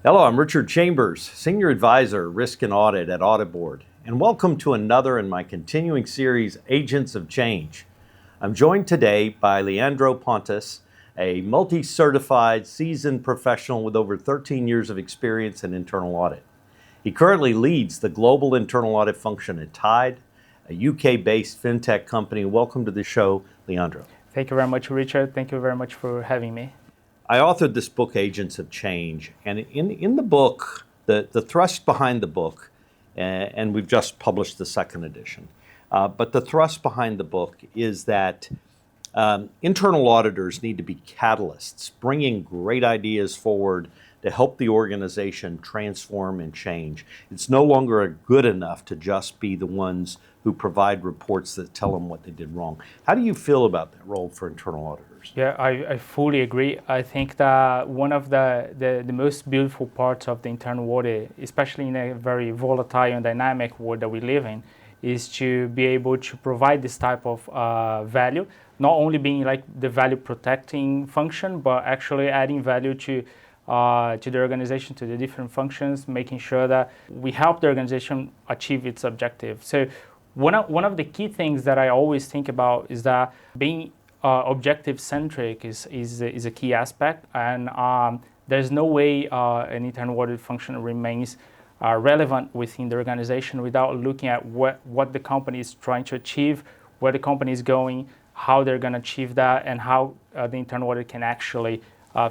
Hello, I'm Richard Chambers, Senior Advisor, Risk and Audit at Audit Board, and welcome to another in my continuing series, Agents of Change. I'm joined today by Leandro Pontes, a multi-certified, seasoned professional with over 13 years of experience in internal audit. He currently leads the global internal audit function at Tide, a UK-based fintech company. Welcome to the show, Leandro. Thank you very much, Richard. Thank you very much for having me. I authored this book, Agents of Change, and in the book, the thrust behind the book, and we've just published the second edition, but the thrust behind the book is that internal auditors need to be catalysts, bringing great ideas forward to help the organization transform and change. It's no longer good enough to just be the ones who provide reports that tell them what they did wrong. How do you feel about that role for internal auditors? Yeah, I fully agree. I think that one of the most beautiful parts of the internal audit, especially in a very volatile and dynamic world that we live in, is to be able to provide this type of value, not only being like the value protecting function, but actually adding value to the organization, to the different functions, making sure that we help the organization achieve its objective. So one of the key things that I always think about is that being objective-centric is a key aspect, and there's no way an internal audit function remains relevant within the organization without looking at what the company is trying to achieve, where the company is going, how they're going to achieve that, and how the internal audit can actually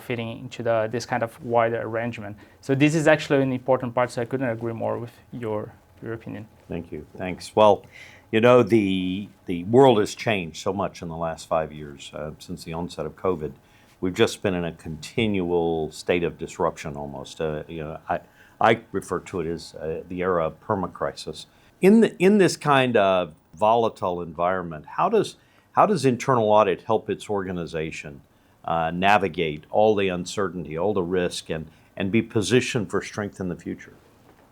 fit into this kind of wider arrangement. So this is actually an important part, so I couldn't agree more with your opinion. Thank you. Thanks. Well, you know, the world has changed so much in the last 5 years since the onset of COVID. We've just been in a continual state of disruption almost. I refer to it as the era of permacrisis. In this kind of volatile environment, how does internal audit help its organization navigate all the uncertainty, all the risk, and be positioned for strength in the future?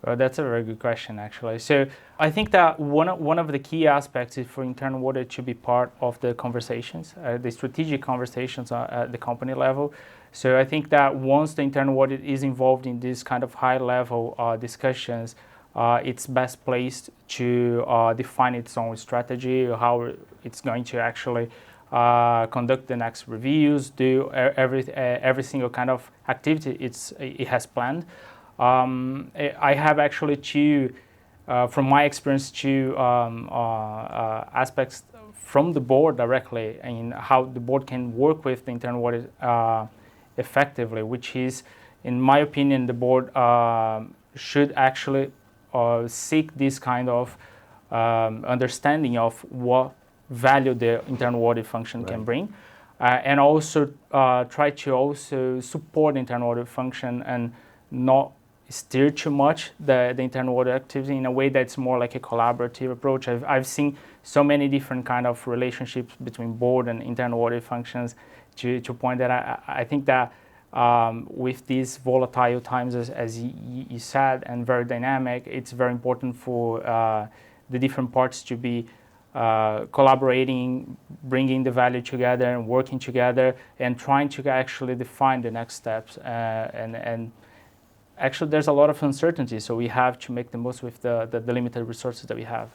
That's a very good question, actually. So I think that one of the key aspects is for internal audit to be part of the conversations, the strategic conversations at the company level. So I think that once the internal audit is involved in this kind of high-level discussions, it's best placed to define its own strategy, how it's going to actually conduct the next reviews, do every single kind of activity it has planned. I have actually from my experience, two aspects from the board directly and how the board can work with the internal audit effectively, which is, in my opinion, the board should actually seek this kind of understanding of what value the internal audit function can bring, and also try to also support the internal audit function and not steer too much the internal audit activity in a way that's more like a collaborative approach. I've seen so many different kind of relationships between board and internal audit functions to point that I think that with these volatile times, as you said, and very dynamic, it's very important for the different parts to be collaborating, bringing the value together and working together and trying to actually define the next steps. And actually, there's a lot of uncertainty, so we have to make the most with the limited resources that we have.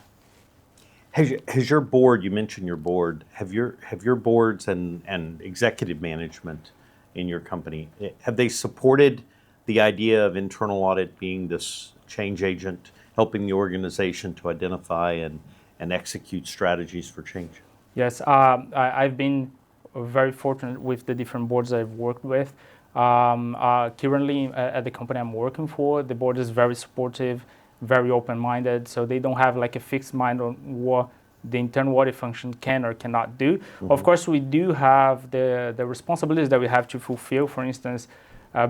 Has your board, you mentioned your board, have your boards and executive management in your company, have they supported the idea of internal audit being this change agent, helping the organization to identify and execute strategies for change? Yes, I've been very fortunate with the different boards I've worked with. Currently at the company I'm working for, the board is very supportive, very open-minded, so they don't have like a fixed mind on what the internal audit function can or cannot do. Mm-hmm. Of course, we do have the responsibilities that we have to fulfill, for instance,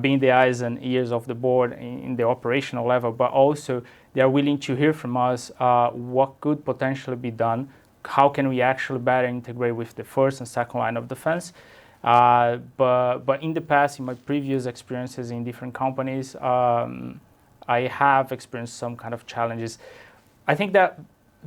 being the eyes and ears of the board in the operational level, but also they are willing to hear from us what could potentially be done, how can we actually better integrate with the first and second line of defense. But in the past, in my previous experiences in different companies, I have experienced some kind of challenges. I think that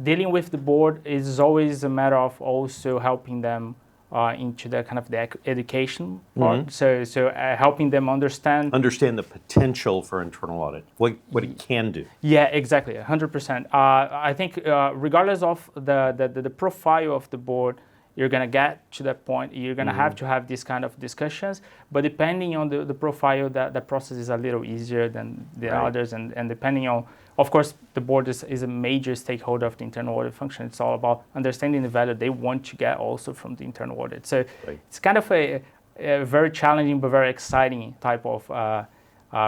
dealing with the board is always a matter of also helping them into the kind of the education part. So helping them understand. Understand the potential for internal audit, what it can do. Yeah, exactly, 100%. I think regardless of the profile of the board, you're going to get to that point. You're going to have these kind of discussions, but depending on the profile, that process is a little easier than the others. And depending on, of course, the board is a major stakeholder of the internal audit function. It's all about understanding the value they want to get also from the internal audit. So it's kind of a very challenging but very exciting type of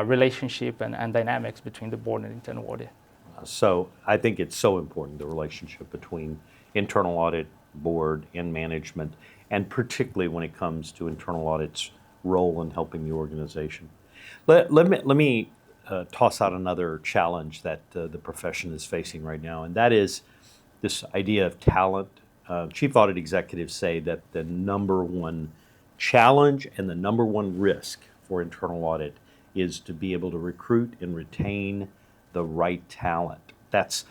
relationship and dynamics between the board and internal audit. So I think it's so important, the relationship between internal audit, board, and management, and particularly when it comes to internal audit's role in helping the organization. Let me toss out another challenge that the profession is facing right now, and that is this idea of talent. Chief audit executives say that the number one challenge and the number one risk for internal audit is to be able to recruit and retain the right talent. That's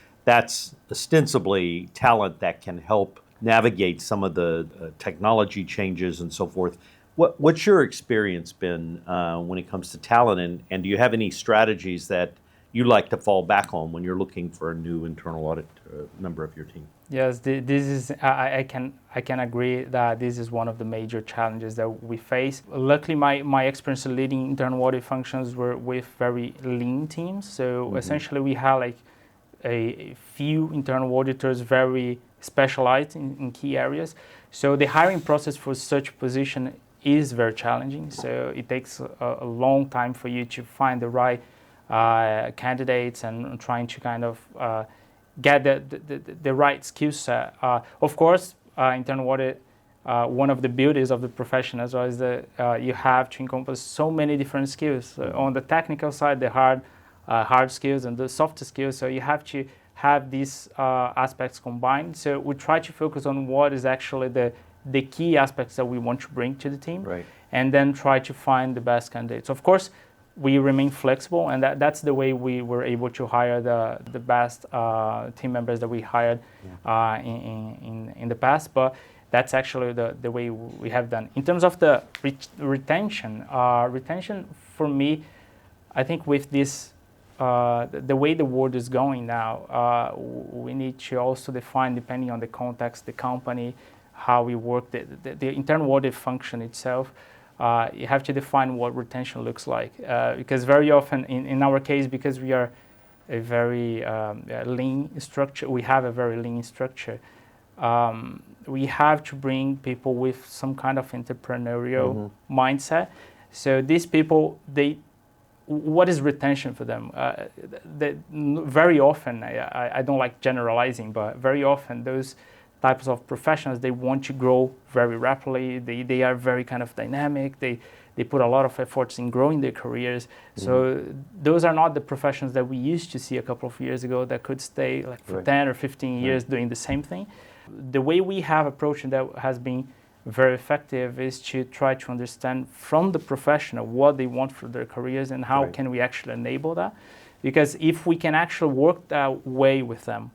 ostensibly talent that can help navigate some of the technology changes and so forth. What's your experience been when it comes to talent, and do you have any strategies that you like to fall back on when you're looking for a new internal audit member of your team? Yes, this is. I can agree that this is one of the major challenges that we face. Luckily, my experience leading internal audit functions were with very lean teams. So essentially, we had like a few internal auditors, very specialized in key areas. So the hiring process for such position is very challenging. So it takes a long time for you to find the right candidates and trying to kind of get the right skill set. Of course, internal audit, one of the beauties of the profession as well is that you have to encompass so many different skills. On the technical side, the hard skills and the soft skills. So you have to have these aspects combined. So we try to focus on what is actually the key aspects that we want to bring to the team, and then try to find the best candidates. Of course, we remain flexible, and that's the way we were able to hire the best team members that we hired in the past. But that's actually the way we have done. In terms of the retention for me, I think with this, the way the world is going now, we need to also define, depending on the context, the company, how we work, the internal audit function itself. You have to define what retention looks like, because very often, in our case, because we are a very lean structure, we have a very lean structure. We have to bring people with some kind of entrepreneurial mindset. So these people, what is retention for them? Very often, I don't like generalizing, but very often those types of professionals, they want to grow very rapidly. They are very kind of dynamic. They put a lot of efforts in growing their careers. So those are not the professions that we used to see a couple of years ago that could stay like for 10 or 15 years doing the same thing. The way we have approached that has been very effective is to try to understand from the professional what they want for their careers and how can we actually enable that. Because if we can actually work that way with them,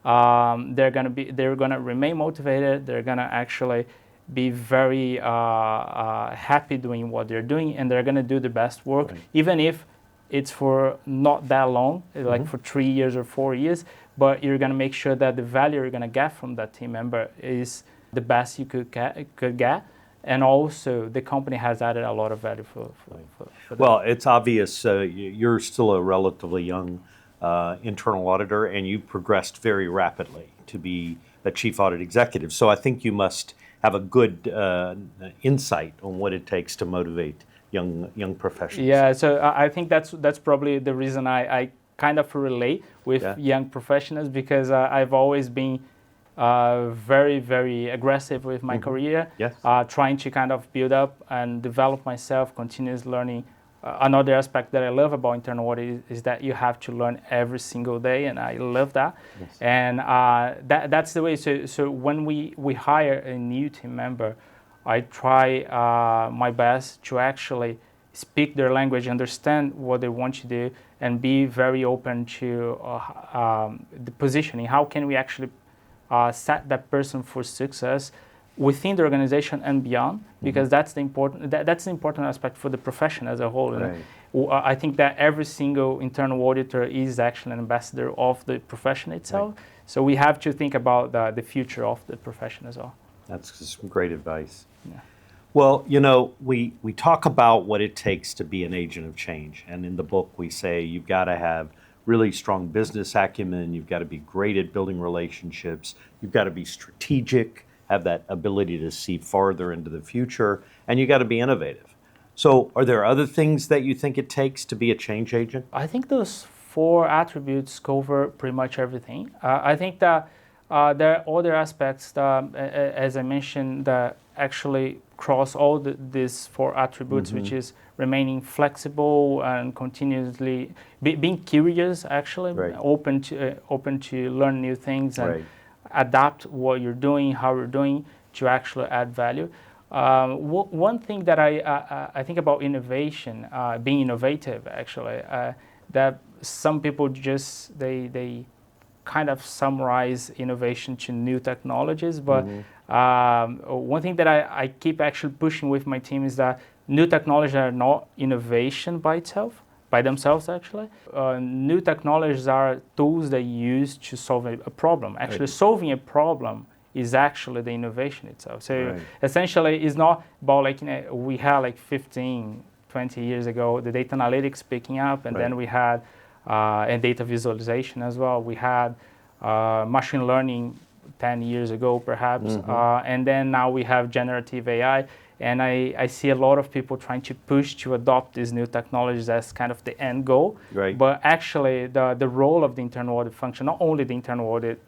they're gonna remain motivated. They're gonna actually be very happy doing what they're doing, and they're gonna do the best work, even if it's for not that long, like for 3 years or 4 years. But you're gonna make sure that the value you're gonna get from that team member is the best you could get, and also the company has added a lot of value for them. Well, it's obvious you're still a relatively young internal auditor, and you progressed very rapidly to be a chief audit executive. So I think you must have a good insight on what it takes to motivate young professionals. Yeah, so I think that's probably the reason I kind of relate with young professionals, because I've always been very, very aggressive with my career, trying to kind of build up and develop myself, continuous learning. Another aspect that I love about internal audit is that you have to learn every single day, and I love that. And that's the way. So when we hire a new team member, I try my best to actually speak their language, understand what they want to do, and be very open to the positioning. How can we actually set that person for success within the organization and beyond, because that's the important aspect for the profession as a whole. Right. I think that every single internal auditor is actually an ambassador of the profession itself. Right. So we have to think about the future of the profession as well. That's some great advice. Yeah. Well, you know, we talk about what it takes to be an agent of change. And in the book, we say you've got to have really strong business acumen. You've got to be great at building relationships. You've got to be strategic, have that ability to see farther into the future, and you got to be innovative. So are there other things that you think it takes to be a change agent? I think those 4 attributes cover pretty much everything. I think that there are other aspects that, as I mentioned, that actually cross all these 4 attributes, which is remaining flexible and continuously being curious, actually, Right. open to learn new things and Right. adapt what you're doing, how you're doing, to actually add value. One thing that I think about innovation, being innovative, actually, that some people just they kind of summarize innovation to new technologies, but one thing that I keep actually pushing with my team is that new technologies are not innovation by themselves actually. New technologies are tools that you use to solve a problem. Actually, Right. solving a problem is actually the innovation itself. So Right. essentially, it's not about like, we had like 15, 20 years ago, the data analytics picking up, and Right. then we had and data visualization as well. We had machine learning 10 years ago, perhaps, and then now we have generative AI. And I see a lot of people trying to push to adopt these new technologies as kind of the end goal. Right. But actually, the role of the internal audit function, not only the internal audit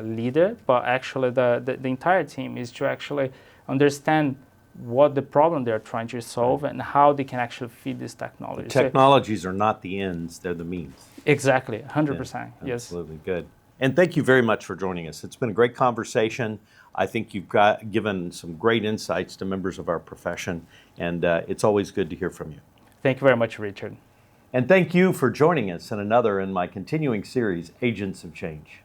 leader, but actually the entire team, is to actually understand what the problem they're trying to solve and how they can actually feed this technology. Technologies are not the ends, they're the means. Exactly, 100%. Yes. Absolutely, good. And thank you very much for joining us. It's been a great conversation. I think you've given some great insights to members of our profession, and it's always good to hear from you. Thank you very much, Richard. And thank you for joining us in my continuing series, Agents of Change.